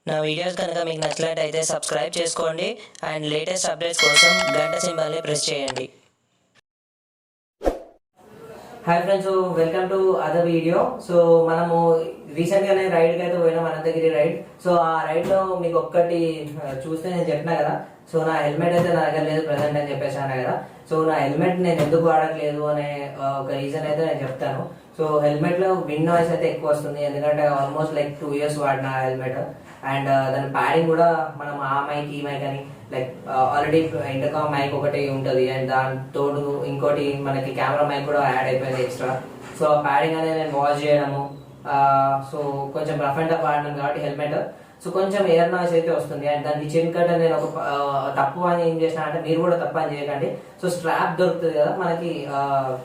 నా వీడియోస్ కనుక మీకు నచ్చినట్లయితే సబ్స్క్రైబ్ చేసుకోండి అండ్ లేటెస్ట్ అప్డేట్స్ కోసం గంట సింబల్ని ప్రెస్ చేయండి. Hi friends, welcome to other video. So మనము రీసెంట్ గానే రైడ్ కి అయితే పోయినాం, అనంతగిరి రైడ్. సో ఆ రైడ్ లో మీకు ఒక్కటి చూస్తే నేను చెప్పినా కదా, సో నా హెల్మెట్ అయితే నా దగ్గర లేదు ప్రెసెంట్ అని చెప్పేసాను కదా. సో నా హెల్మెట్ నేను ఎందుకు వాడట్లేదు అనే ఒక రీజన్ అయితే నేను చెప్తాను. సో హెల్మెట్ లో విండ్ నాయిస్ అయితే ఎక్కువ వస్తుంది, ఎందుకంటే ఆల్మోస్ట్ లైక్ 2 years వాడిన హెల్మెట్. అండ్ దాని ప్యాడింగ్ కూడా మనం ఆ మైక్ ఈ మైక్ అని లైక్ ఆల్రెడీ ఇంటర్కామ్ మైక్ ఒకటి ఉంటుంది, అండ్ దాని తోడు ఇంకోటి మనకి కెమెరా మైక్ కూడా యాడ్ అయిపోయింది ఎక్స్ట్రా. సో ఆ ప్యాడింగ్ అనేది నేను వాష్ చేయడము, సో కొంచెం రఫ్ అండ్ టఫ్ వాడినాను కాబట్టి హెల్మెట్, సో కొంచెం ఎయిర్ నాయిస్ అయితే వస్తుంది. అండ్ దానికి చిన్ కట్ నేను ఒక తప్పు అని ఏం చేసిన అంటే, మీరు కూడా తప్పు అని చేయకండి. సో స్ట్రాప్ దొరుకుతుంది కదా మనకి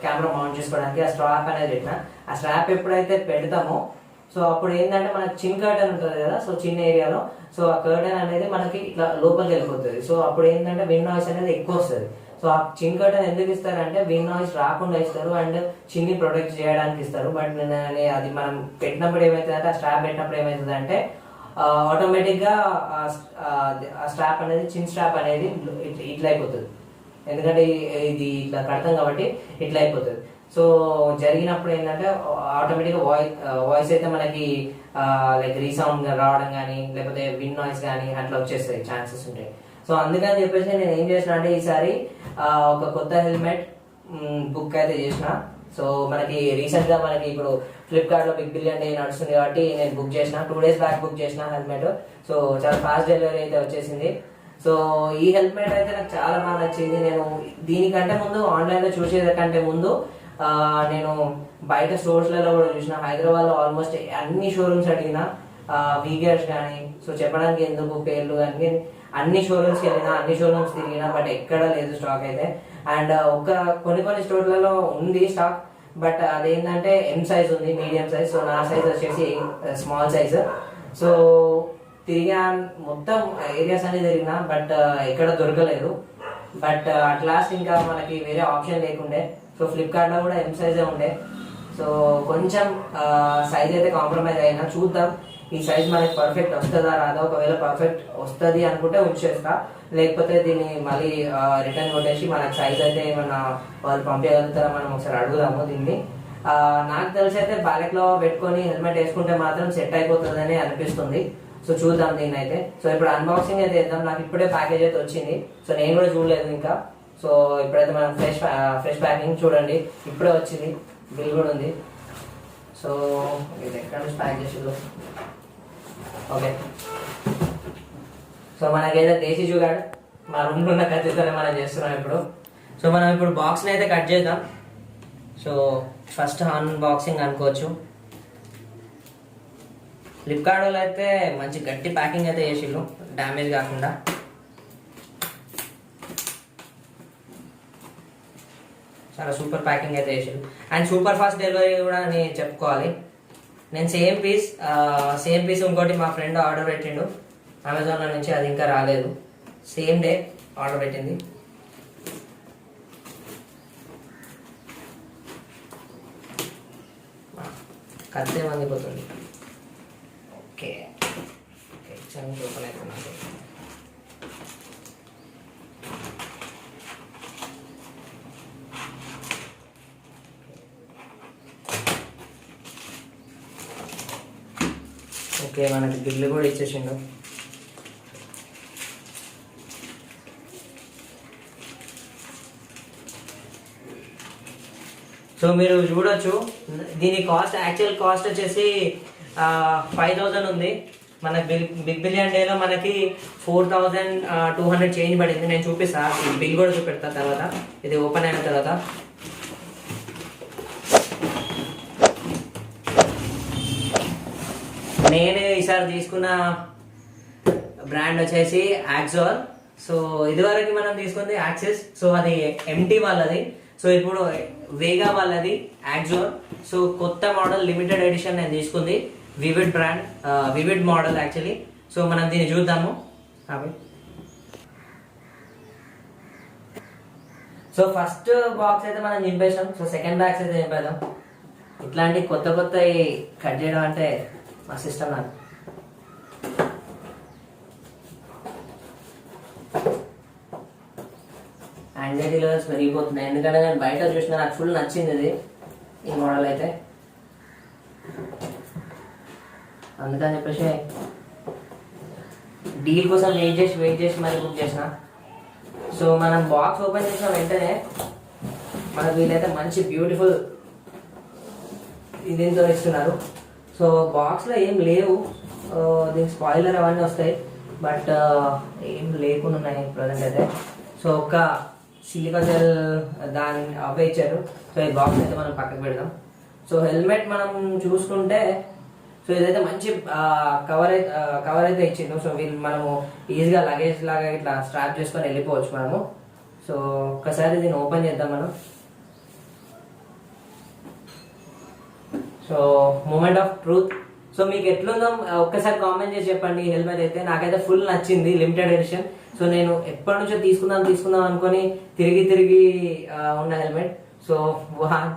కెమెరా మౌంట్ చేసుకోవడానికి, ఆ స్ట్రాప్ అనేది పెట్టిన. ఆ స్ట్రాప్ ఎప్పుడైతే పెడతామో సో అప్పుడు ఏంటంటే మనకి చిన్ కర్టన్ ఉంటుంది కదా, సో చిన్న ఏరియాలో, సో ఆ కర్టన్ అనేది మనకి ఇట్లా లోపలికి వెళ్ళిపోతుంది. సో అప్పుడు ఏంటంటే విండ్ నాయిస్ అనేది ఎక్కువ వస్తుంది. సో ఆ చిన్ కర్టన్ ఎందుకు ఇస్తారంటే విండ్ నాయిస్ రాకుండా ఇస్తారు అండ్ చిన్ని ప్రొటెక్ట్ చేయడానికి ఇస్తారు. బట్ అది మనం పెట్టినప్పుడు ఏమవుతుందంటే, ఆ స్ట్రాప్ పెట్టినప్పుడు ఏమవుతుంది అంటే ఆటోమేటిక్ గా ఆ స్ట్రాప్ అనేది చిన్ స్ట్రాప్ అనేది ఇట్లా అయిపోతుంది, ఎందుకంటే ఇది ఇట్లా కడతాం కాబట్టి ఇట్లా అయిపోతుంది. సో జరిగినప్పుడు ఏంటంటే ఆటోమేటిక్ గా వాయిస్ అయితే మనకి లైక్ రీసౌండ్ రావడం కానీ లేకపోతే విండ్ నాయిస్ కానీ అట్లా వచ్చేస్తాయి, ఛాన్సెస్ ఉంటాయి. సో అందుకని చెప్పేసి నేను ఏం చేసిన అంటే, ఈసారి ఒక కొత్త హెల్మెట్ బుక్ అయితే చేసిన. సో మనకి రీసెంట్ గా మనకి ఇప్పుడు ఫ్లిప్కార్ట్ లో బిగ్ బిలియన్ డే నడుస్తుంది కాబట్టి నేను బుక్ చేసిన, 2 days బ్యాక్ బుక్ చేసిన హెల్మెట్. సో చాలా ఫాస్ట్ డెలివరీ అయితే వచ్చేసింది. సో ఈ హెల్మెట్ అయితే నాకు చాలా బాగా నచ్చింది. నేను దీనికంటే ముందు ఆన్లైన్ లో చూసేదాకంటే ముందు నేను బయట స్టోర్స్లలో కూడా చూసిన. హైదరాబాద్ లో ఆల్మోస్ట్ అన్ని షోరూమ్స్ అడిగిన, వీగర్స్ కానీ, సో చెప్పడానికి ఎందుకు పేర్లు కానీ, అన్ని షోరూమ్స్కి వెళ్ళినా, అన్ని షోరూమ్స్ తిరిగినా, బట్ ఎక్కడ లేదు స్టాక్ అయితే. అండ్ కొన్ని స్టోర్లలో ఉంది స్టాక్, బట్ అదేంటంటే ఎం సైజ్ ఉంది, మీడియం సైజ్. సో నా సైజ్ వచ్చేసి స్మాల్ సైజ్. సో తిరిగా మొత్తం ఏరియాస్ అనేది తిరిగినా, బట్ ఎక్కడ దొరకలేదు. బట్ అట్ లాస్ట్ ఇంకా మనకి వేరే ఆప్షన్ లేకుండే. సో ఫ్లిప్కార్ట్ లో కూడా ఎం సైజే ఉండే. సో కొంచెం సైజ్ అయితే కాంప్రమైజ్ అయినా, చూద్దాం ఈ సైజ్ మనకి పర్ఫెక్ట్ వస్తుందా రాదా. ఒకవేళ పర్ఫెక్ట్ వస్తుంది అనుకుంటే ఉంచేస్తా, లేకపోతే దీన్ని మళ్ళీ రిటర్న్ కొట్టేసి మనకి సైజ్ అయితే ఏమన్నా వాళ్ళు పంపించగలుగుతారా మనం ఒకసారి అడుగుదాము దీన్ని. నాకు తెలిసి అయితే బ్యాలెట్ లో పెట్టుకొని హెల్మెట్ వేసుకుంటే మాత్రం సెట్ అయిపోతుందని అనిపిస్తుంది. సో చూద్దాం దీన్ని అయితే. సో ఇప్పుడు అన్బాక్సింగ్ అయితే చేద్దాం. నాకు ఇప్పుడే ప్యాకేజ్ అయితే వచ్చింది, సో నేను కూడా చూడలేదు ఇంకా. సో ఇప్పుడైతే మనం ఫ్రెష్ ప్యాకింగ్ చూడండి, ఇప్పుడే వచ్చింది, బిల్ కూడా ఉంది. సో ఇది ఎక్కడ నుంచి ప్యాక్ చేసిందో. ఓకే, సో మనకైతే దేశీ జుగాడు మా రూమ్లో ఉన్న కత్తితోనే మనం చేస్తున్నాం ఇప్పుడు. సో మనం ఇప్పుడు బాక్స్ని అయితే కట్ చేద్దాం. సో ఫస్ట్ అన్బాక్సింగ్ అనుకోవచ్చు. ఫ్లిప్కార్ట్ వాళ్ళు అయితే మంచి గట్టి ప్యాకింగ్ అయితే చేసిళ్ళు, డ్యామేజ్ కాకుండా. చాలా సూపర్ ప్యాకింగ్ అయితే చేసారు అండ్ సూపర్ ఫాస్ట్ డెలివరీ కూడా అని చెప్పుకోవాలి. నేను సేమ్ పీస్ ఇంకోటి మా ఫ్రెండ్ ఆర్డర్ పెట్టిండు అమెజాన్లో నుంచి, అది ఇంకా రాలేదు. సేమ్ డే ఆర్డర్ పెట్టింది. కత్తే మందిపోతుంది. ఓకే ఓకే, చాలా ఓపెన్ అవుతున్నాను. ఓకే, మనకి బిల్లు కూడా ఇచ్చేసిండు. సో మీరు చూడొచ్చు, దీని కాస్ట్, యాక్చువల్ కాస్ట్ వచ్చేసి 5,000 ఉంది. మన బిగ్ బిలియన్ డేలో మనకి 4,200 చేంజ్ పడింది. నేను చూపిస్తా, బిల్ కూడా చూపెడతా తర్వాత, ఇది ఓపెన్ అయిన తర్వాత. నేను ఈసారి తీసుకున్న బ్రాండ్ వచ్చేసి యాక్సోర్. సో ఇదివరకు మనం తీసుకుంది యాక్సిస్, సో అది ఎంటీ వాళ్ళది. సో ఇప్పుడు వేగా వాళ్ళది యాక్సోర్. సో కొత్త మోడల్ లిమిటెడ్ ఎడిషన్ నేను తీసుకుంది, vivid brand, vivid model actually. So మనం దీన్ని చూద్దాము. సో ఫస్ట్ బాక్స్ అయితే మనం నింపేసాం. సో సెకండ్ బాక్స్ అయితే నింపేద్దాం. ఇట్లాంటి కొత్త కట్ చేయడం అంటే మా సిస్టమ్ నాకు. యాంగ్జైటీ లెవెల్స్ పెరిగిపోతున్నాయి. ఎందుకంటే నేను బయట చూసిన నాకు ఫుల్ నచ్చింది ఇది ఈ మోడల్ అయితే, అందుకని చెప్పేసి డీల్ కోసం వెయిట్ చేసి మరి బుక్ చేసిన. సో మనం బాక్స్ ఓపెన్ చేసిన వెంటనే మనకు వీళ్ళైతే మంచి బ్యూటిఫుల్ దీంతో ఇస్తున్నారు. సో బాక్స్లో ఏం లేవు, దీనికి స్పాయిలర్ అవన్నీ వస్తాయి, బట్ ఏం లేకుండా ఉన్నాయి ప్రజెంట్ అయితే. సో ఒక సిలికా జెల్ దాని అవే ఇచ్చారు. సో ఈ బాక్స్ అయితే మనం పక్కకు పెడదాం. సో హెల్మెట్ మనం చూసుకుంటే సో ఇదైతే మంచి కవర్ అయితే ఇచ్చిండు. సో వీళ్ళు మనము ఈజీగా లగేజ్ లాగా ఇట్లా స్ట్రాప్ చేసుకొని వెళ్ళిపోవచ్చు మనము. సో ఒక్కసారి దీన్ని ఓపెన్ చేద్దాం మనం. So moment of truth. So మీకు ఎట్లుందో ఒక్కసారి కామెంట్ చేసి చెప్పండి. హెల్మెట్ అయితే నాకైతే ఫుల్ నచ్చింది, లిమిటెడ్ ఎడిషన్. సో నేను ఎప్పటి నుంచో తీసుకుందాం అనుకొని తిరిగి ఉన్న హెల్మెట్. సో 1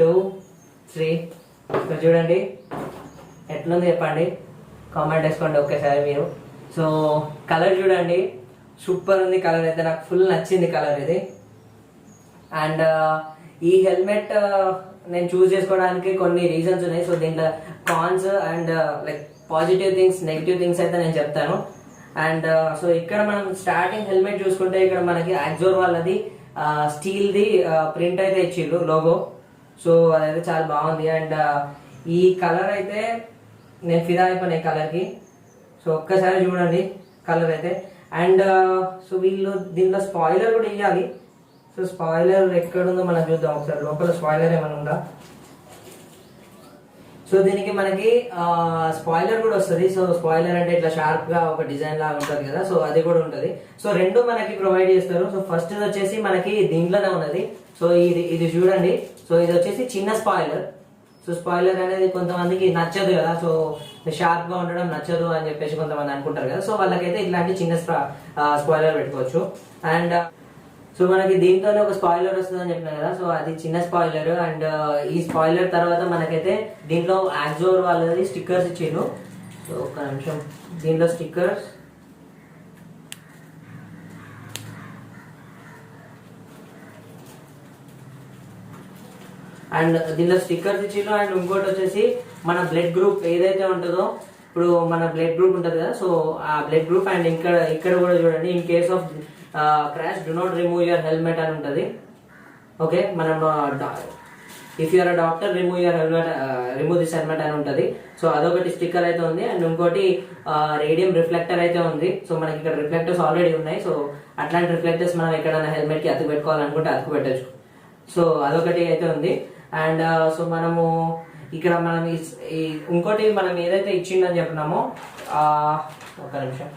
2 3. సో చూడండి ఎట్లుంది చెప్పండి, కామెంట్ వేసుకోండి ఒక్కసారి మీరు. సో కలర్ చూడండి, సూపర్ ఉంది కలర్ అయితే, నాకు ఫుల్ నచ్చింది కలర్ ఇది. అండ్ ఈ హెల్మెట్ నేను చూస్ చేసుకోవడానికి కొన్ని రీజన్స్ ఉన్నాయి. సో దీంట్లో cons and like positive things, negative things అయితే నేను చెప్తాను. అండ్ సో ఇక్కడ మనం స్టార్టింగ్ హెల్మెట్ చూసుకుంటే ఇక్కడ మనకి యాక్జోర్ వాళ్ళది స్టీల్ది ప్రింట్ అయితే ఇచ్చిర్రు లోగో. సో అదైతే చాలా బాగుంది. అండ్ ఈ కలర్ అయితే నేను ఫిదా అయిపోయినా ఈ కలర్కి. సో ఒక్కసారి చూడండి కలర్ అయితే. అండ్ సో వీళ్ళు దీంట్లో స్పాయిలర్ కూడా ఇవ్వాలి. సో స్పాయిలర్ ఎక్కడుందో మనం చూద్దాం ఒకసారి, లోపల స్పాయిలర్ ఏమైనా ఉందా. సో దీనికి మనకి స్పాయిలర్ కూడా వస్తుంది. సో స్పాయిలర్ అంటే ఇట్లా షార్ప్ గా ఒక డిజైన్ లాగా ఉంటుంది కదా, సో అది కూడా ఉంటుంది. సో రెండు మనకి ప్రొవైడ్ చేస్తారు. సో ఫస్ట్ వచ్చేసి మనకి దీంట్లోనే ఉన్నది. సో ఇది చూడండి. సో ఇది వచ్చేసి చిన్న స్పాయిలర్. సో స్పాయిలర్ అనేది కొంతమందికి నచ్చదు కదా, సో షార్ప్ గా ఉండడం నచ్చదు అని చెప్పేసి కొంతమంది అనుకుంటారు కదా. సో వాళ్ళకైతే ఇట్లాంటి చిన్న స్పాయిలర్ పెట్టుకోవచ్చు. అండ్ సో మనకి దీంట్లోనే ఒక స్పాయిలర్ వస్తుందని చెప్పినా కదా, సో అది చిన్న స్పాయిలర్. అండ్ ఈ స్పాయిలర్ తర్వాత మనకైతే దీంట్లో యాక్జోర్ వాళ్ళది స్టిక్కర్స్ ఇచ్చిండు. సో ఒక్క నిమిషం, దీంట్లో స్టిక్కర్స్ అండ్ దీంట్లో స్టిక్కర్స్ ఇచ్చిండు. అండ్ ఇంకోటి వచ్చేసి మన బ్లడ్ గ్రూప్ ఏదైతే ఉంటుందో, ఇప్పుడు మన బ్లడ్ గ్రూప్ ఉంటుంది కదా, సో ఆ బ్లడ్ గ్రూప్. అండ్ ఇక్కడ కూడా చూడండి, in case of crash do not remove your helmet అని ఉంటుంది. ఓకే, మనం if you're a doctor remove your helmet, remove this helmet అని ఉంటుంది. సో అదొకటి స్టిక్కర్ అయితే ఉంది. అండ్ ఇంకోటి రేడియం రిఫ్లెక్టర్ అయితే ఉంది. సో మనకి ఇక్కడ రిఫ్లెక్టర్స్ ఆల్రెడీ ఉన్నాయి. సో అట్లాంటి రిఫ్లెక్టర్స్ మనం ఎక్కడైనా హెల్మెట్ కి అతుకు పెట్టుకోవాలనుకుంటే అతుకు పెట్టచ్చు. సో అదొకటి అయితే ఉంది. అండ్ సో మనము ఇక్కడ మనం ఇంకోటి మనం ఏదైతే ఇచ్చిందని చెప్పినామో, ఒక నిమిషం,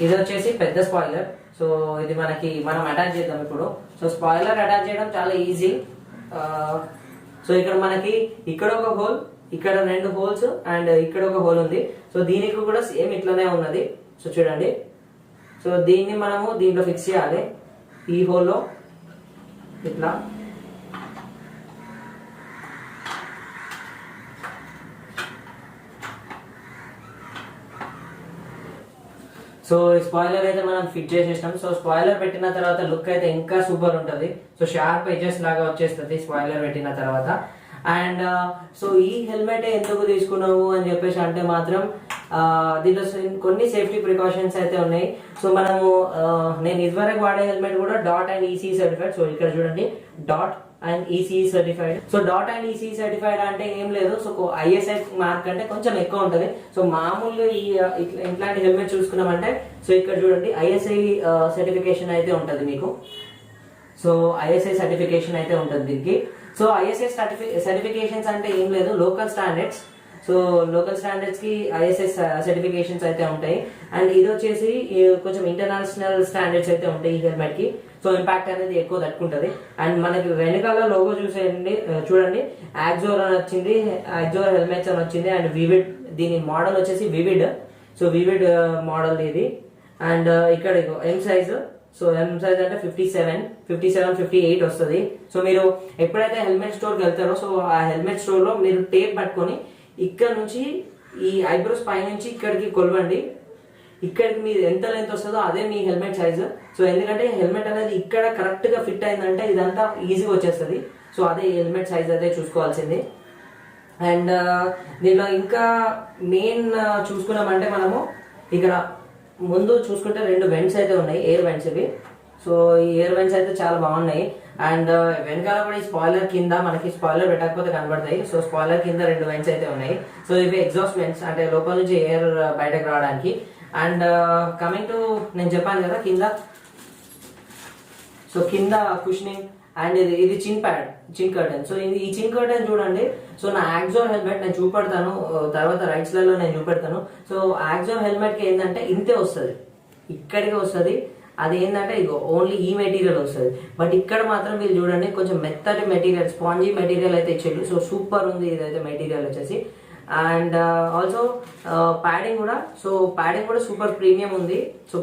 ఇది వచ్చేసి పెద్ద స్పాయిలర్. సో ఇది మనం అటాచ్ చేద్దాం ఇప్పుడు. సో స్పాయిలర్ అటాచ్ చేయడం చాలా ఈజీ. సో ఇక్కడ మనకి ఇక్కడ ఒక హోల్, ఇక్కడ 2 హోల్స్ అండ్ ఇక్కడ ఒక హోల్ ఉంది. సో దీనికి కూడా సేమ్ ఇట్లానే ఉన్నది. సో చూడండి, సో దీన్ని మనము దీంట్లో ఫిక్స్ చేయాలి. ఈ హోల్లో ఇట్లా. సో స్పాయిలర్ అయితే మనం ఫిట్ చేసేసాం. సో స్పాయిలర్ పెట్టిన తర్వాత లుక్ అయితే ఇంకా సూపర్ ఉంటుంది. సో షార్ప్ ఎడ్జెస్ లాగా వచ్చేస్తుంది స్పాయిలర్ పెట్టిన తర్వాత. అండ్ సో ఈ హెల్మెట్ ఎందుకు తీసుకున్నావు అని చెప్పేసి అంటే మాత్రం దీంట్లో కొన్ని సేఫ్టీ ప్రికాషన్స్ అయితే ఉన్నాయి. సో మనము నేను ఇదివరకు వాడే హెల్మెట్ కూడా dot and EC certified. So ఇక్కడ చూడండి, dot and EC certified. So dot and EC certified అంటే ఏం లేదు, సో ఐఎస్ఐ మార్క్ అంటే కొంచెం ఎక్కువ ఉంటుంది. సో మామూలుగా ఇట్లాంటి హెల్మెట్ చూసుకున్నామంటే, సో ఇక్కడ చూడండి ఐఎస్ఐ సర్టిఫికేషన్ అయితే ఉంటుంది మీకు. సో ఐఎస్ఐ సర్టిఫికేషన్ అయితే ఉంటుంది దీనికి. సో ఐఎస్ఐ సర్టిఫికేషన్స్ అంటే ఏం లేదు, local standards. So local standards కి ఐఎస్ఐ సర్టిఫికేషన్స్ అయితే ఉంటాయి. అండ్ ఇది వచ్చేసి కొంచెం ఇంటర్నేషనల్ స్టాండర్డ్స్ అయితే ఉంటాయి ఈ హెల్మెట్ కి. సో ఇంపాక్ట్ అనేది ఎక్కువ తట్టుకుంటది. అండ్ మనకి వెనకాల లోగో చూడండి, యాక్జోర్ అని వచ్చింది, యాక్జోర్ హెల్మెట్స్ అని వచ్చింది. అండ్ వివిడ్, దీని మోడల్ వచ్చేసి వివిడ్. సో వివిడ్ మోడల్ ఇది. అండ్ ఇక్కడ M size. So M size అంటే 57, 58 వస్తుంది. సో మీరు ఎప్పుడైతే హెల్మెట్ స్టోర్కి వెళ్తారో, సో ఆ హెల్మెట్ స్టోర్ లో మీరు టేప్ పట్టుకొని ఇక్కడ నుంచి ఈ ఐబ్రోస్ పై నుంచి ఇక్కడికి కొలవండి. ఇక్కడికి మీరు ఎంత లెంత్ వస్తుందో అదే మీ హెల్మెట్ సైజు. సో ఎందుకంటే హెల్మెట్ అనేది ఇక్కడ కరెక్ట్ గా ఫిట్ అయిందంటే ఇదంతా ఈజీగా వచ్చేస్తుంది. సో అదే హెల్మెట్ సైజ్ అయితే చూసుకోవాల్సింది. అండ్ దీనిలో ఇంకా మెయిన్ చూసుకున్నామంటే మనము ఇక్కడ ముందు చూసుకుంటే 2 వెంట్స్ అయితే ఉన్నాయి, ఎయిర్ వెంట్స్ ఇవి. సో ఈ ఎయిర్ వెంట్స్ అయితే చాలా బాగున్నాయి. అండ్ వెనకాల కూడా ఈ స్పాయిలర్ కింద మనకి స్పాయిలర్ పెట్టకపోతే కనబడతాయి. సో స్పాయిలర్ కింద 2 వెంట్స్ అయితే ఉన్నాయి. సో ఇవి ఎగ్జాస్ట్ వెంట్స్, అంటే లోపల నుంచి ఎయిర్ బయటకు రావడానికి. అండ్ కమింగ్ టు నేను చెప్పాను కదా కింద, సో కింద కుషనింగ్ అండ్ ఇది చిన్ కర్టన్. సో ఈ చిన్ కర్టన్ చూడండి. సో నా యాక్జోర్ హెల్మెట్ నేను చూపెడతాను తర్వాత రైట్స్ లలో నేను చూపెడతాను. సో యాక్జోర్ హెల్మెట్ కి ఏంటంటే ఇంతే వస్తుంది, ఇక్కడికి వస్తుంది. అది ఏంటంటే ఇగో ఓన్లీ ఈ మెటీరియల్ వస్తుంది. బట్ ఇక్కడ మాత్రం వీళ్ళు చూడండి కొంచెం మెత్తటి మెటీరియల్, స్పాంజీ మెటీరియల్ అయితే ఇచ్చాడు. సో సూపర్ ఉంది ఇదైతే మెటీరియల్ వచ్చేసి. అండ్ ఆల్సో ప్యాడింగ్ కూడా, సో ప్యాడింగ్ కూడా సూపర్ ప్రీమియం ఉంది. సో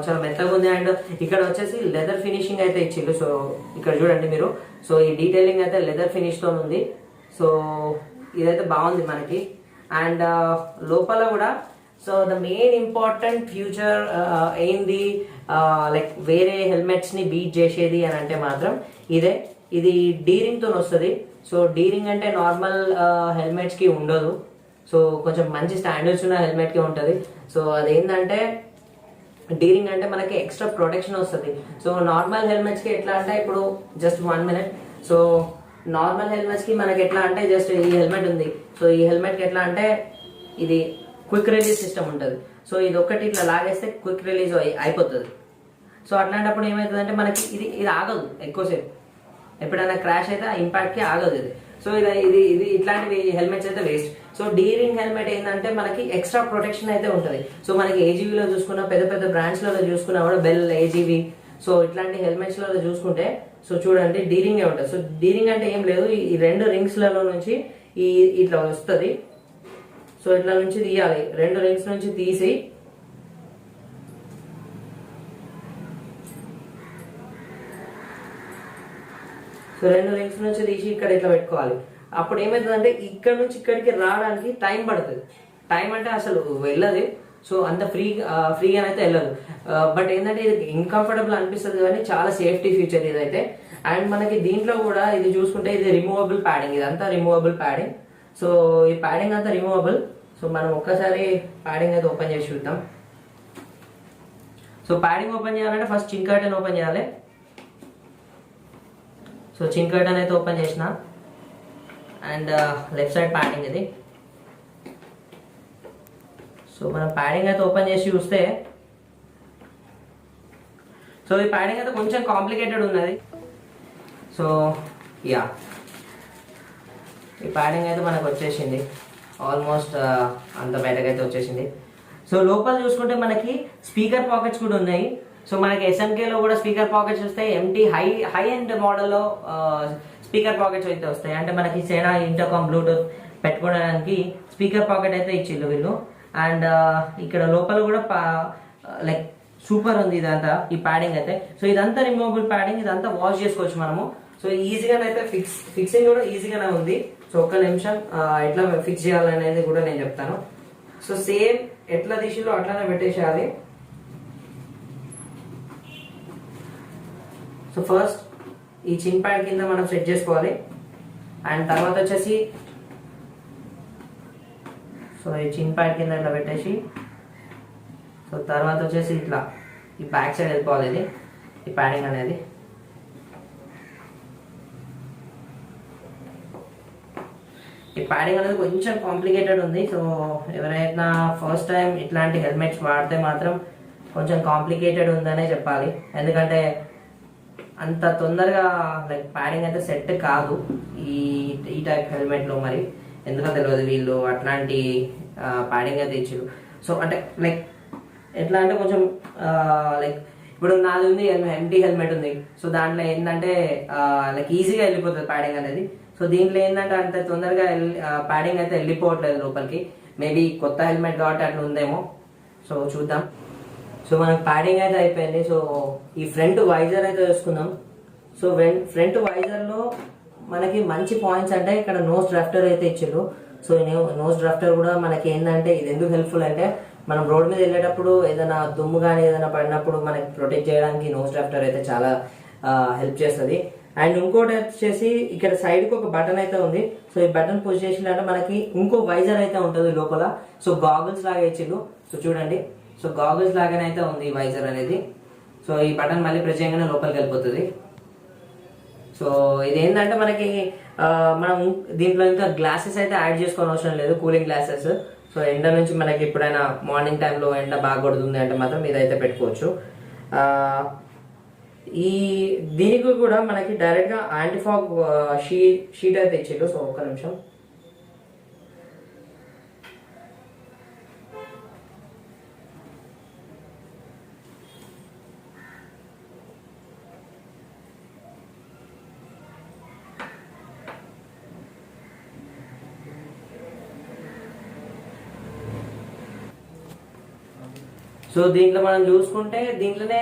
చాలా మెత్తగా ఉంది. అండ్ ఇక్కడ వచ్చేసి లెదర్ ఫినిషింగ్ అయితే ఇచ్చిండు. సో ఇక్కడ చూడండి మీరు, సో ఈ డీటెయిలింగ్ అయితే లెదర్ ఫినిష్ తో ఉంది. సో ఇదైతే బాగుంది మనకి. అండ్ లోపల కూడా, so the main important future ఏంది లైక్ వేరే హెల్మెట్స్ ని బీట్ చేసేది అని అంటే మాత్రం ఇదే. ఇది డీరింగ్ తో వస్తుంది. సో డీరింగ్ అంటే నార్మల్ హెల్మెట్స్ కి ఉండదు. సో కొంచెం మంచి స్టాండర్డ్స్ ఉన్న హెల్మెట్ కి ఉంటుంది. సో అదేంటంటే డీరింగ్ అంటే మనకి ఎక్స్ట్రా ప్రొటెక్షన్ వస్తుంది. సో నార్మల్ హెల్మెట్స్ కి ఎట్లా అంటే ఇప్పుడు just 1 minute. So normal helmets కి మనకి ఎట్లా అంటే జస్ట్ ఈ హెల్మెట్ ఉంది. సో ఈ హెల్మెట్ కి ఎట్లా అంటే ఇది క్విక్ రిలీజ్ సిస్టమ్ ఉంటుంది. సో ఇది ఒక్కటి ఇట్లా లాగేస్తే క్విక్ రిలీజ్ అయిపోతుంది. సో అట్లాంటప్పుడు ఏమవుతుందంటే మనకి ఇది ఆగదు ఎక్కువసేపు. ఎప్పుడైనా క్రాష్ అయితే ఆ ఇంపాక్ట్ కి ఆగదు ఇది. సో ఇది ఇట్లాంటివి హెల్మెట్స్ అయితే వేస్ట్. సో డీరింగ్ హెల్మెట్ ఏంటంటే మనకి ఎక్స్ట్రా ప్రొటెక్షన్ అయితే ఉంటుంది. సో మనకి ఏజీవీలో చూసుకున్నా, పెద్ద పెద్ద బ్రాండ్స్ లలో చూసుకున్నా కూడా, బెల్, ఏజీవీ, సో ఇట్లాంటి హెల్మెట్స్ లలో చూసుకుంటే సో చూడండి డీరింగే ఉంటుంది. సో డీరింగ్ అంటే ఏం లేదు, ఈ 2 రింగ్స్ లలో నుంచి ఇట్లా వస్తుంది. సో ఇట్లా నుంచి తీయాలి, 2 రింగ్స్ నుంచి తీసి సో 2 రింగ్స్ నుంచి తీసి ఇక్కడ ఇట్లా పెట్టుకోవాలి. అప్పుడు ఏమవుతుందంటే ఇక్కడ నుంచి ఇక్కడికి రావడానికి టైం పడుతుంది. టైం అంటే అసలు వెళ్ళదు. సో అంత ఫ్రీగానైతే వెళ్ళదు. బట్ ఏంటంటే ఇది ఇన్కంఫర్టబుల్ అనిపిస్తుంది కానీ చాలా సేఫ్టీ ఫీచర్ ఇదైతే. అండ్ మనకి దీంట్లో కూడా ఇది చూసుకుంటే ఇది రిమూవబుల్ ప్యాడింగ్, ఇదంతా రిమూవబుల్ ప్యాడింగ్. సో ఈ ప్యాడింగ్ అంతా రిమూవబుల్. సో మనం ఒక్కసారి ప్యాడింగ్ అయితే ఓపెన్ చేసి చూద్దాం. సో ప్యాడింగ్ ఓపెన్ చేయాలంటే ఫస్ట్ చిన్ కర్టన్ ఓపెన్ చేయాలి. సో చిన్ కర్టన్ అయితే ఓపెన్ చేసిన. అండ్ లెఫ్ట్ సైడ్ ప్యాడింగ్ ఇది. సో మనం ప్యాడింగ్ అయితే ఓపెన్ చేసి చూస్తే, సో ఈ ప్యాడింగ్ అయితే కొంచెం కాంప్లికేటెడ్ ఉన్నది. సో యా, ఈ ప్యాడింగ్ అయితే మనకు వచ్చేసింది ఆల్మోస్ట్ అంత బయటకైతే వచ్చేసింది. సో లోపల చూసుకుంటే మనకి స్పీకర్ పాకెట్స్ కూడా ఉన్నాయి. సో మనకి ఎస్ఎంకేలో కూడా స్పీకర్ పాకెట్స్ వస్తాయి. ఎంటీ హై ఎండ్ మోడల్లో స్పీకర్ పాకెట్స్ అయితే వస్తాయి. అంటే మనకి సేనా ఇంటర్కామ్ బ్లూటూత్ పెట్టుకోవడానికి స్పీకర్ పాకెట్ అయితే ఇచ్చిళ్ళు వీళ్ళు. అండ్ ఇక్కడ లోపల కూడా లైక్ సూపర్ ఉంది ఇదంతా, ఈ ప్యాడింగ్ అయితే. సో ఇదంతా రిమూవబుల్ ప్యాడింగ్, ఇదంతా వాష్ చేసుకోవచ్చు మనము. సో ఈజీగానైతే ఫిక్సింగ్ కూడా ఈజీగానే ఉంది. సో ఒక్క నిమిషం ఎట్లా ఫిక్స్ చేయాలనేది కూడా నేను చెప్తాను. సో సేమ్ ఎట్లా తీసిలో అట్లానే పెట్టేసేయాలి. సో ఫస్ట్ ఈ చిన్ ప్యాడ్ కింద మనం సెట్ చేసుకోవాలి. అండ్ తర్వాత వచ్చేసి సో ఈ చిన్ ప్యాడ్ కింద ఇట్లా పెట్టేసి, సో తర్వాత వచ్చేసి ఇట్లా ఈ బ్యాక్ సైడ్ వెళ్ళిపోవాలి ఇది, ఈ ప్యాడింగ్ అనేది. ఈ ప్యాడింగ్ అనేది కొంచెం కాంప్లికేటెడ్ ఉంది. సో ఎవరైనా ఫస్ట్ టైం ఇట్లాంటి హెల్మెట్స్ వాడితే మాత్రం కొంచెం కాంప్లికేటెడ్ ఉందనే చెప్పాలి. ఎందుకంటే అంత తొందరగా లైక్ ప్యాడింగ్ అయితే సెట్ కాదు ఈ టైప్ హెల్మెట్లో. మరి ఎందుకంటే తెలియదు, వీళ్ళు అట్లాంటి ప్యాడింగ్ అయితే ఇచ్చారు. సో అంటే లైక్ ఎట్లా అంటే కొంచెం లైక్ ఇప్పుడు నాది ఉంది ఎంటీ హెల్మెట్ ఉంది. సో దాంట్లో ఏంటంటే లైక్ ఈజీగా వెళ్ళిపోతుంది ప్యాడింగ్ అనేది. సో దీంట్లో ఏంటంటే అంత తొందరగా ప్యాడింగ్ అయితే వెళ్ళిపోవట్లేదు లోపలికి. మేబీ కొత్త హెల్మెట్ కాబట్టి అట్లా ఉందేమో. సో చూద్దాం. సో మనకు ప్యాడింగ్ అయితే అయిపోయింది. సో ఈ ఫ్రంట్ వైజర్ అయితే వేసుకుందాం. సో ఫ్రంట్ వైజర్ లో మనకి మంచి పాయింట్స్ అంటే ఇక్కడ నోస్ డ్రాఫ్టర్ అయితే ఇచ్చారు. సో నోస్ డ్రాఫ్టర్ కూడా మనకి ఏంటంటే ఇది ఎందుకు హెల్ప్ఫుల్ అంటే మనం రోడ్ మీద వెళ్ళేటప్పుడు ఏదైనా దుమ్ము కానీ ఏదైనా పడినప్పుడు మనకి ప్రొటెక్ట్ చేయడానికి నోస్ డ్రాఫ్టర్ అయితే చాలా హెల్ప్ చేస్తుంది. అండ్ ఇంకోటి వచ్చేసి ఇక్కడ సైడ్కి ఒక బటన్ అయితే ఉంది. సో ఈ బటన్ పుష్ చేసినట్టు మనకి ఇంకో వైజర్ అయితే ఉంటుంది లోపల. సో గాగుల్స్ లాగా ఇచ్చిళ్ళు. సో చూడండి, సో గాగుల్స్ లాగానే అయితే ఉంది ఈ వైజర్ అనేది. సో ఈ బటన్ మళ్ళీ ప్రెస్ చేయగానే లోపలికి వెళ్ళిపోతుంది. సో ఇది ఏంటంటే మనకి మనం దీంట్లో ఇంకా గ్లాసెస్ అయితే యాడ్ చేసుకోని అవసరం లేదు, కూలింగ్ గ్లాసెస్. సో ఎండ నుంచి మనకి ఎప్పుడైనా మార్నింగ్ టైంలో ఎండ బాగా కొడుతుంది అంటే మాత్రం ఇదైతే పెట్టుకోవచ్చు. ఈ దీనికి కూడా మనకి డైరెక్ట్గా యాంటీఫాగ్ షీట్ అయితే ఇచ్చిండు. సో ఒక్క నిమిషం. సో దీంట్లో మనం చూసుకుంటే దీంట్లోనే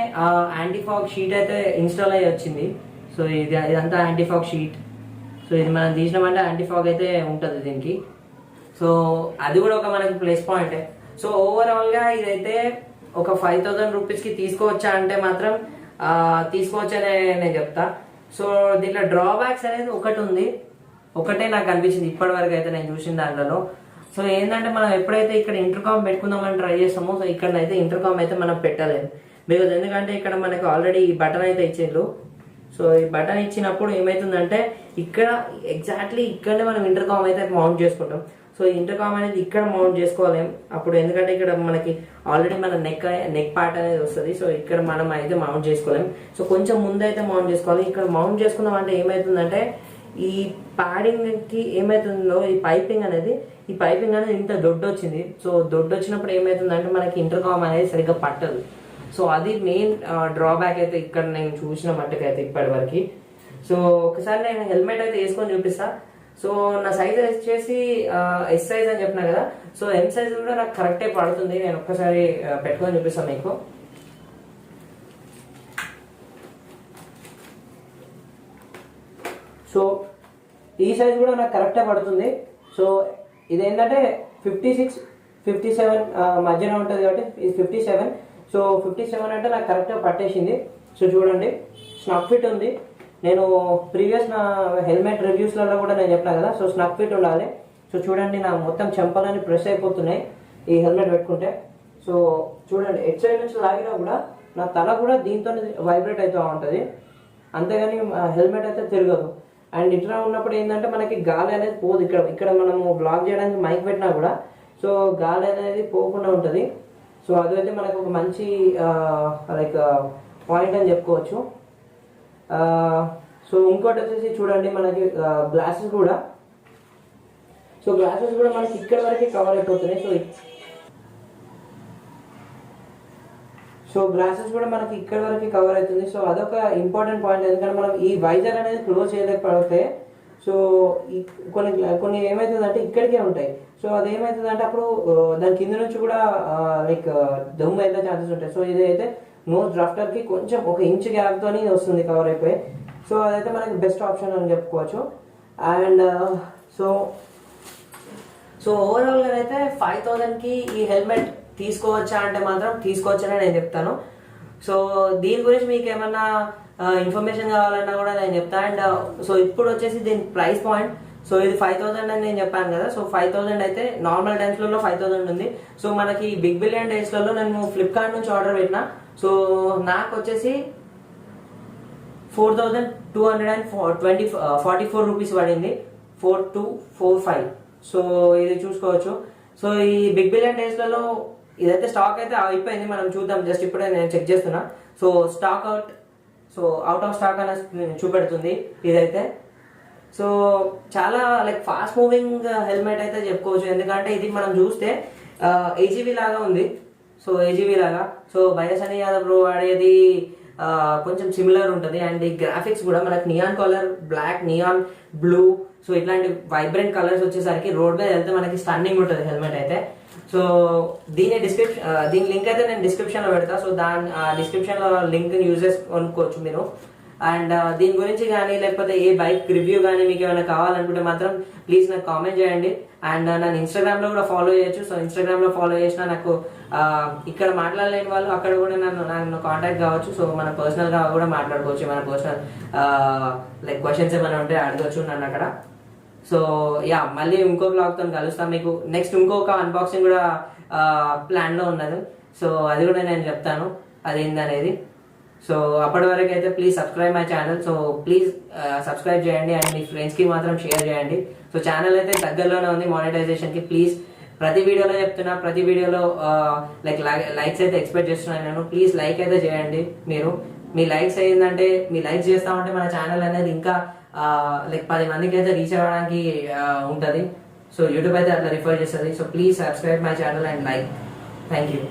యాంటీఫాగ్ షీట్ అయితే ఇన్స్టాల్ అయ్యి వచ్చింది. సో ఇదంతా యాంటీఫాగ్ షీట్. సో ఇది మనం తీసినామంటే యాంటీఫాగ్ అయితే ఉంటుంది దీనికి. సో అది కూడా ఒక మనకి ప్లస్ పాయింటే. సో ఓవరాల్గా ఇదైతే ఒక 5,000 రూపీస్కి తీసుకోవచ్చా అంటే మాత్రం తీసుకోవచ్చనే నేను చెప్తా. సో దీంట్లో డ్రాబ్యాక్స్ అనేది ఒకటి ఉంది, ఒకటే నాకు అనిపించింది ఇప్పటి వరకు అయితే నేను చూసిన దాంట్లో. సో ఏంటంటే మనం ఎప్పుడైతే ఇక్కడ ఇంటర్కామ్ పెట్టుకుందామని ట్రై చేస్తామో సో ఇక్కడనైతే ఇంటర్కామ్ అయితే మనం పెట్టలేము. బికాజ్ ఎందుకంటే ఇక్కడ మనకు ఆల్రెడీ ఈ బటన్ అయితే ఇచ్చిండ్రు. సో ఈ బటన్ ఇచ్చినప్పుడు ఏమవుతుందంటే ఇక్కడ ఎగ్జాక్ట్లీ ఇక్కడనే మనం ఇంటర్కామ్ అయితే మౌంట్ చేసుకుంటాం. సో ఇంటర్కామ్ అనేది ఇక్కడ మౌంట్ చేసుకోలేం అప్పుడు, ఎందుకంటే ఇక్కడ మనకి ఆల్రెడీ మన నెక్ పార్ట్ అనేది వస్తుంది. సో ఇక్కడ మనం అయితే మౌంట్ చేసుకోలేం. సో కొంచెం ముందైతే మౌంట్ చేసుకోవాలి. ఇక్కడ మౌంట్ చేసుకున్నాం అంటే ఏమవుతుందంటే ఈ ప్యాడింగ్ కి ఏమైతుందో ఈ పైపింగ్ అనేది ఇంత దొడ్డు వచ్చింది. సో దొడ్డు వచ్చినప్పుడు ఏమైతుందంటే మనకి ఇంటర్కామ్ అనేది సరిగ్గా పట్టదు. సో అది మెయిన్ డ్రాబ్యాక్ అయితే ఇక్కడ నేను చూసిన మట్టుకైతే ఇప్పటి వరకు. సో ఒకసారి నేను హెల్మెట్ అయితే వేసుకొని చూపిస్తా. సో నా సైజ్ వచ్చేసి ఎస్ సైజ్ అని చెప్పినా కదా. సో ఎం సైజ్ కూడా నాకు కరెక్టే పడుతుంది. నేను ఒక్కసారి పెట్టుకొని చూపిస్తాను మీకు. సో ఈ సైజ్ కూడా నాకు కరెక్టే పడుతుంది. సో ఇదేంటంటే 56, 57 మధ్యన ఉంటుంది కాబట్టి ఇది 57. సో 57 అంటే నాకు కరెక్ట్గా పట్టేసింది. సో చూడండి, స్నక్ ఫిట్ ఉంది. నేను ప్రీవియస్ నా హెల్మెట్ రివ్యూస్లలో కూడా నేను చెప్పినా కదా. సో స్నక్ ఫిట్ ఉండాలి. సో చూడండి, నా మొత్తం చెంపలని ప్రెస్ అయిపోతున్నాయి ఈ హెల్మెట్ పెట్టుకుంటే. సో చూడండి, ఎట్ సైడ్ నుంచి లాగినా కూడా నా తల కూడా దీంతో వైబ్రేట్ అవుతూ ఉంటుంది, అంతేగాని హెల్మెట్ అయితే తిరగదు. అండ్ ఇట్లా ఉన్నప్పుడు ఏంటంటే మనకి గాలి అనేది పోదు. ఇక్కడ మనము బ్లాక్ చేయడానికి మైక్ పెట్టినా కూడా సో గాలి అనేది పోకుండా ఉంటుంది. సో అదైతే మనకు ఒక మంచి లైక్ పాయింట్ అని చెప్పుకోవచ్చు. సో ఇంకోటి వచ్చేసి చూడండి, మనకి గ్లాసెస్ కూడా మనకి ఇక్కడ వరకే కవర్ అయిపోతున్నాయి. సో గ్లాసెస్ కూడా మనకి ఇక్కడ వరకు కవర్ అవుతుంది. సో అదొక ఇంపార్టెంట్ పాయింట్, ఎందుకంటే మనం ఈ వైజర్ అనేది క్లోజ్ చేయలేకపోతే సో కొన్ని ఏమవుతుందంటే ఇక్కడికే ఉంటాయి. సో అదేమవుతుందంటే అప్పుడు దాని కింద నుంచి కూడా లైక్ దమ్ము వెళ్ళే ఛాన్సెస్ ఉంటాయి. సో ఇదైతే నోస్ డ్రాఫ్టర్కి కొంచెం 1 ఇంచ్ గ్యాప్తో వస్తుంది కవర్ అయిపోయి. సో అదైతే మనకి బెస్ట్ ఆప్షన్ అని చెప్పుకోవచ్చు. అండ్ సో ఓవరాల్గా అయితే 5,000కి ఈ హెల్మెట్ తీసుకోవచ్చా అంటే మాత్రం తీసుకోవచ్చని నేను చెప్తాను. సో దీని గురించి మీకు ఏమన్నా ఇన్ఫర్మేషన్ కావాలన్నా కూడా నేను చెప్తాను. అండ్ సో ఇప్పుడు వచ్చేసి దీని ప్రైస్ పాయింట్, సో ఇది 5,000 అని నేను చెప్పాను కదా. సో 5,000 అయితే నార్మల్ టైమ్స్లలో 5,000 ఉంది. సో మనకి బిగ్ బిలియన్ డేస్లలో నేను ఫ్లిప్కార్ట్ నుంచి ఆర్డర్ పెట్టిన. సో నాకు వచ్చేసి 4,244 రూపీస్ పడింది, 4245. సో ఇది చూసుకోవచ్చు. సో ఈ బిగ్ బిలియన్ డేస్లలో ఇదైతే స్టాక్ అయితే అయిపోయింది, మనం చూద్దాం. జస్ట్ ఇప్పుడే నేను చెక్ చేస్తున్నా. సో అవుట్ ఆఫ్ స్టాక్ అని చూపెడుతుంది ఇదైతే. సో చాలా లైక్ ఫాస్ట్ మూవింగ్ హెల్మెట్ అయితే చెప్పుకోవచ్చు, ఎందుకంటే ఇది మనం చూస్తే ఏజీవీ లాగా ఉంది. సో ఏజీవీ లాగా సో బయసని యాదవ్ వాడేది కొంచెం సిమిలర్ ఉంటుంది. అండ్ ఈ గ్రాఫిక్స్ కూడా మనకి neon colour, black, neon blue, so ఇట్లాంటి వైబ్రెంట్ కలర్స్ వచ్చేసరికి రోడ్ మీద వెళ్తే మనకి స్టన్నింగ్ ఉంటుంది హెల్మెట్ అయితే. సో దీని లింక్ అయితే నేను డిస్క్రిప్షన్ లో పెడతా. సో డిస్క్రిప్షన్ లో లింక్ యూజ్ చేసి కొనుక్కోవచ్చు మీరు. అండ్ దీని గురించి కానీ లేకపోతే ఏ బైక్ రివ్యూ కానీ మీకు ఏమైనా కావాలనుకుంటే మాత్రం ప్లీజ్ నాకు కామెంట్ చేయండి. అండ్ నన్ను ఇన్స్టాగ్రామ్ లో కూడా ఫాలో చేయొచ్చు. సో ఇన్స్టాగ్రామ్ లో ఫాలో చేసినా నాకు ఇక్కడ మాట్లాడలేని వాళ్ళు అక్కడ కూడా నన్ను కాంటాక్ట్ కావచ్చు. సో మన పర్సనల్ గా కూడా మాట్లాడుకోవచ్చు. మన పర్సనల్ లైక్ క్వశ్చన్స్ ఏమైనా ఉంటే అడగచ్చు నన్ను అక్కడ. సో యా, మళ్ళీ ఇంకో బ్లాగ్ తో కలుస్తాం. మీకు నెక్స్ట్ ఇంకొక అన్బాక్సింగ్ కూడా ప్లాన్ లో ఉన్నది. సో అది కూడా నేను చెప్తాను అదేందనేది. సో అప్పటి వరకు అయితే please subscribe my channel. So please subscribe చేయండి అండ్ మీ ఫ్రెండ్స్ కి మాత్రం షేర్ చేయండి. సో ఛానల్ అయితే దగ్గరలోనే ఉంది మానిటైజేషన్ కి. ప్లీజ్ ప్రతి వీడియోలో చెప్తున్నా, ప్రతి వీడియోలో లైక్స్ అయితే ఎక్స్పెక్ట్ చేస్తున్నాను నేను. ప్లీజ్ లైక్ అయితే చేయండి. మీరు మీ లైక్స్ అయ్యిందంటే, మీ లైక్స్ చేస్తామంటే మన ఛానల్ అనేది ఇంకా లైక్ 10 మందికి అయితే రీచ్ అవ్వడానికి ఉంటుంది. సో యూట్యూబ్ అయితే అట్లా రిఫర్ చేస్తుంది. So please subscribe my channel and like. Thank you.